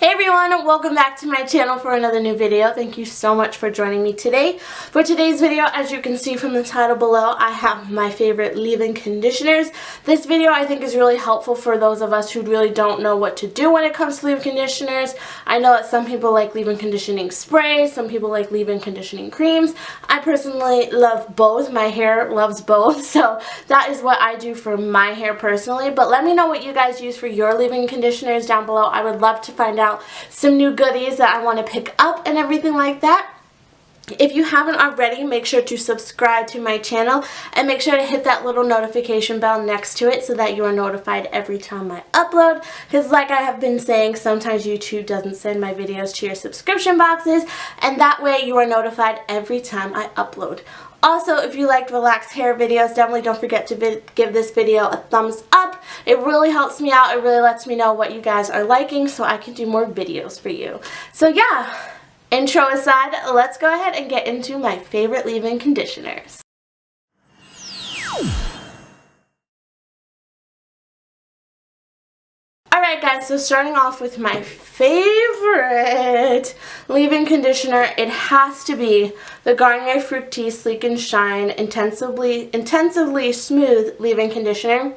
Hey everyone, welcome back to my channel for another new video. Thank you so much for joining me today. For today's video, as you can see from the title below, I have my favorite leave-in conditioners. This video I think is really helpful for those of us who really don't know what to do when it comes to leave-in conditioners. I know that some people like leave-in conditioning spray, some people like leave-in conditioning creams. I personally love both. My hair loves both, so that is what I do for my hair personally. But let me know what you guys use for your leave-in conditioners down below. I would love to find out some new goodies that I want to pick up and everything like that. If you haven't already, make sure to subscribe to my channel and make sure to hit that little notification bell next to it so that you are notified every time I upload, because like I have been saying, sometimes YouTube doesn't send my videos to your subscription boxes, and that way you are notified every time I upload. Also, if you liked relaxed hair videos, definitely don't forget to give this video a thumbs up. It really helps me out. It really lets me know what you guys are liking so I can do more videos for you. So yeah, intro aside, let's go ahead and get into my favorite leave-in conditioners. Alright guys, so starting off with my favorite leave-in conditioner, it has to be the Garnier Fructis Sleek and Shine Intensively Smooth Leave-In Conditioner.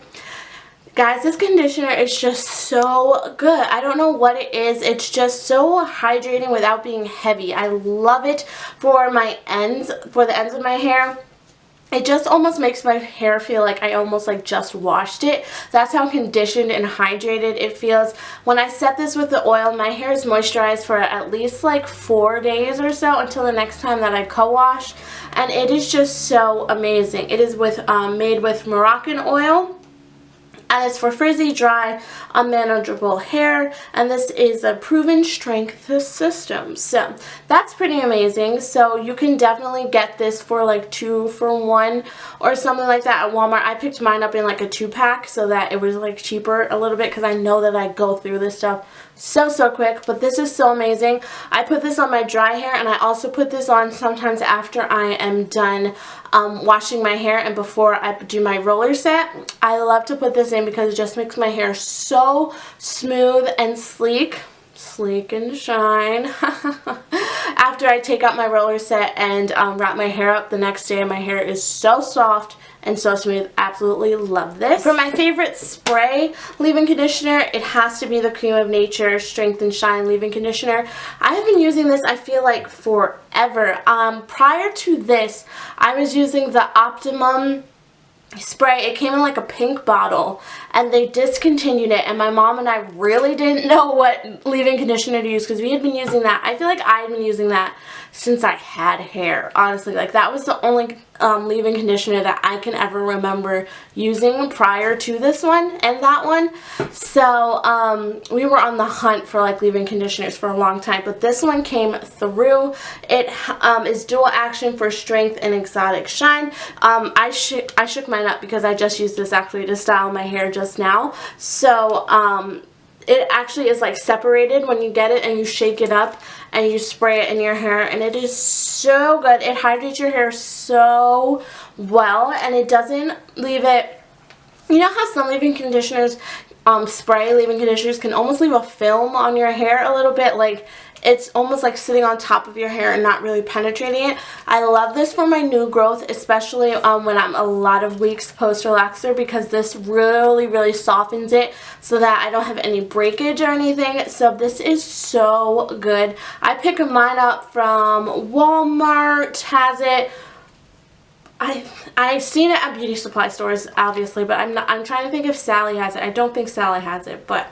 Guys, this conditioner is just so good. I don't know what it is. It's just so hydrating without being heavy. I love it for the ends of my hair. It just almost makes my hair feel like I almost just washed it. That's how conditioned and hydrated it feels. When I set this with the oil, my hair is moisturized for at least 4 days or so until the next time that I co-wash. And it is just so amazing. It is made with Moroccan oil. And it's for frizzy, dry, unmanageable hair, and this is a proven strength system. So that's pretty amazing. So you can definitely get this for 2 for 1 or something like that at Walmart. I picked mine up in a 2-pack so that it was cheaper a little bit, because I know that I go through this stuff so quick. But this is so amazing. I put this on my dry hair, and I also put this on sometimes after I am done washing my hair and before I do my roller set. I love to put this in because it just makes my hair so smooth and sleek and shine. After I take out my roller set and wrap my hair up the next day, my hair is so soft and so smooth. Absolutely love this. For my favorite spray leave-in conditioner, it has to be the Cream of Nature Strength and Shine leave-in conditioner. I have been using this, I feel like, forever. Prior to this, I was using the Optimum spray. It came in a pink bottle, and they discontinued it, and my mom and I really didn't know what leave-in conditioner to use, because we had been using that. I feel like I had been using that since I had hair, honestly. That was the only leave-in conditioner that I can ever remember using prior to this one and that one. So we were on the hunt for leave-in conditioners for a long time, but this one came through. It is dual action for strength and exotic shine. I shook mine up because I just used this actually to style my hair just now. So it actually is separated when you get it, and you shake it up and you spray it in your hair, and it is so good. It hydrates your hair so well, and it doesn't leave it. You know how some leave-in conditioners, spray leave-in conditioners can almost leave a film on your hair a little bit, it's almost sitting on top of your hair and not really penetrating it. I love this for my new growth, especially when I'm a lot of weeks post-relaxer, because this really softens it so that I don't have any breakage or anything. So this is so good. I pick mine up from Walmart, has it. I've seen it at beauty supply stores, obviously, but I'm trying to think if Sally has it. I don't think Sally has it, but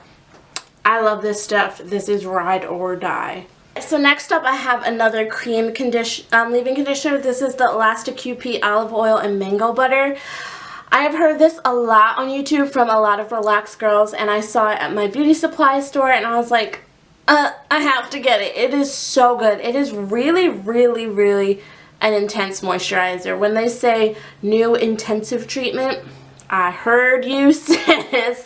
I love this stuff. This is ride or die. So next up, I have another cream leave-in conditioner. This is the Elastic QP Olive Oil and Mango Butter. I have heard this a lot on YouTube from a lot of relaxed girls, and I saw it at my beauty supply store, and I was like, I have to get it. It is so good. It is really an intense moisturizer. When they say new intensive treatment, I heard you, sis.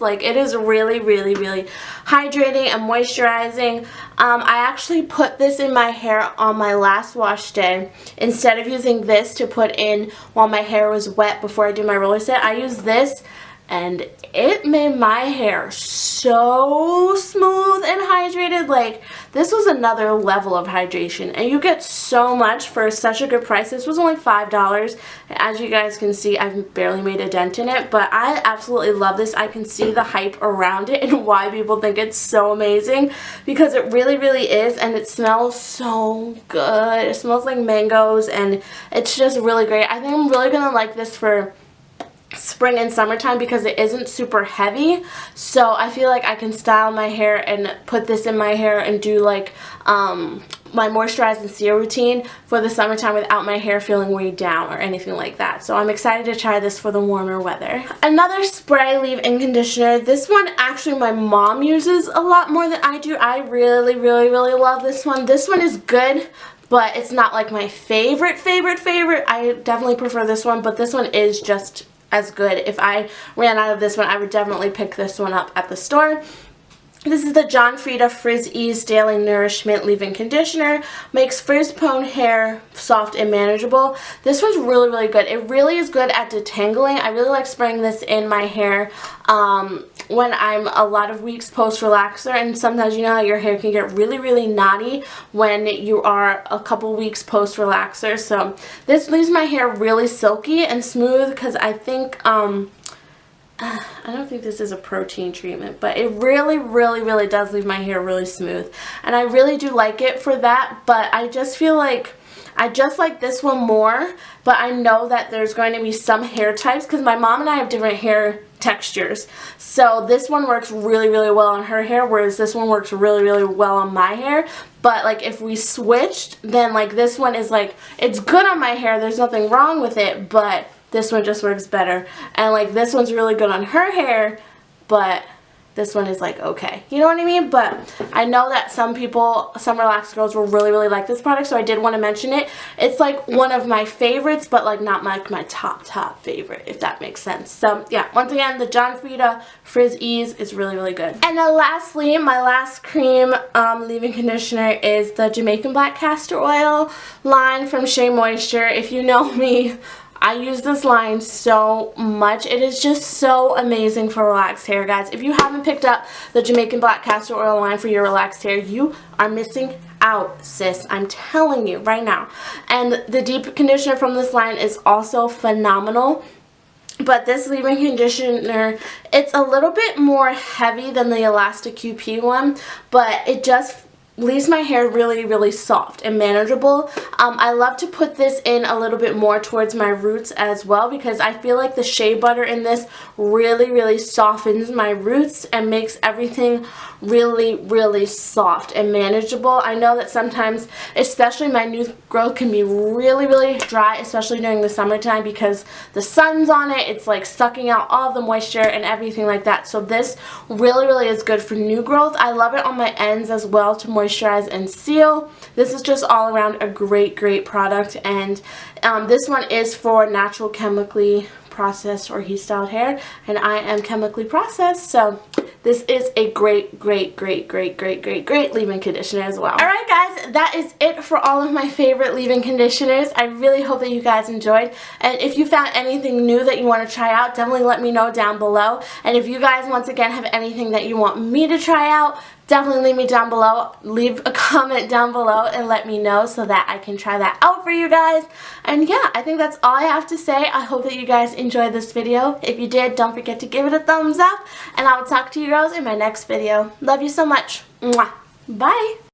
It is really hydrating and moisturizing. I actually put this in my hair on my last wash day. Instead of using this to put in while my hair was wet before I do my roller set, I use this and it made my hair so smooth and hydrated. Like, this was another level of hydration, and you get so much for such a good price. This was only $5. As you guys can see, I've barely made a dent in it, but I absolutely love this. I can see the hype around it and why people think it's so amazing, because it really, really is, and it smells so good. It smells like mangoes, and it's just really great. I think I'm really gonna like this for spring and summertime because it isn't super heavy, so I feel like I can style my hair and put this in my hair and do like my moisturize and seal routine for the summertime without my hair feeling weighed down or anything like that. So I'm excited to try this for the warmer weather. Another spray leave-in conditioner. This one actually my mom uses a lot more than I do. I really, really, really love this one. This one is good, but it's not like my favorite. I definitely prefer this one, but this one is just as good. If I ran out of this one, I would definitely pick this one up at the store. This is the John Frieda Frizz Ease Daily Nourishment Leave-In Conditioner. Makes frizz-prone hair soft and manageable. This one's really, really good. It really is good at detangling. I really like spraying this in my hair when I'm a lot of weeks post-relaxer, and sometimes you know how your hair can get really, really knotty when you are a couple weeks post-relaxer. So this leaves my hair really silky and smooth, because I think I don't think this is a protein treatment, but it really, really, really does leave my hair really smooth. And I really do like it for that, but I just feel like I just like this one more, but I know that there's going to be some hair types, because my mom and I have different hair textures. So this one works really, really well on her hair, whereas this one works really, really well on my hair. But like if we switched, then like this one is like, it's good on my hair, there's nothing wrong with it, but this one just works better. And like this one's really good on her hair, but this one is like okay. You know what I mean? But I know that some people, some relaxed girls will really, really like this product, so I did want to mention it. It's like one of my favorites, but like not my top favorite, if that makes sense. So yeah, once again, the John Frieda Frizz Ease is really, really good. And then lastly, my last cream leave-in conditioner is the Jamaican Black Castor Oil line from Shea Moisture. If you know me, I use this line so much. It is just so amazing for relaxed hair, guys. If you haven't picked up the Jamaican Black Castor Oil line for your relaxed hair, you are missing out, sis. I'm telling you right now. And the deep conditioner from this line is also phenomenal. But this leave-in conditioner, it's a little bit more heavy than the Elastic QP one, but it just leaves my hair really, really soft and manageable. I love to put this in a little bit more towards my roots as well, because I feel like the shea butter in this really, really softens my roots and makes everything really, really soft and manageable. I know that sometimes, especially my new growth, can be really, really dry, especially during the summertime, because the sun's on it. It's like sucking out all the moisture and everything like that. So this really, really is good for new growth. I love it on my ends as well to moisturize and seal. This is just all around a great, great product. And this one is for natural, chemically processed or heat styled hair, and I am chemically processed, so this is a great leave-in conditioner as well. Alright guys, that is it for all of my favorite leave-in conditioners. I really hope that you guys enjoyed, and if you found anything new that you want to try out, definitely let me know down below. And if you guys once again have anything that you want me to try out, definitely leave me down below. Leave a comment down below and let me know so that I can try that out for you guys. And yeah, I think that's all I have to say. I hope that you guys enjoyed this video. If you did, don't forget to give it a thumbs up, and I will talk to you girls in my next video. Love you so much. Mwah. Bye.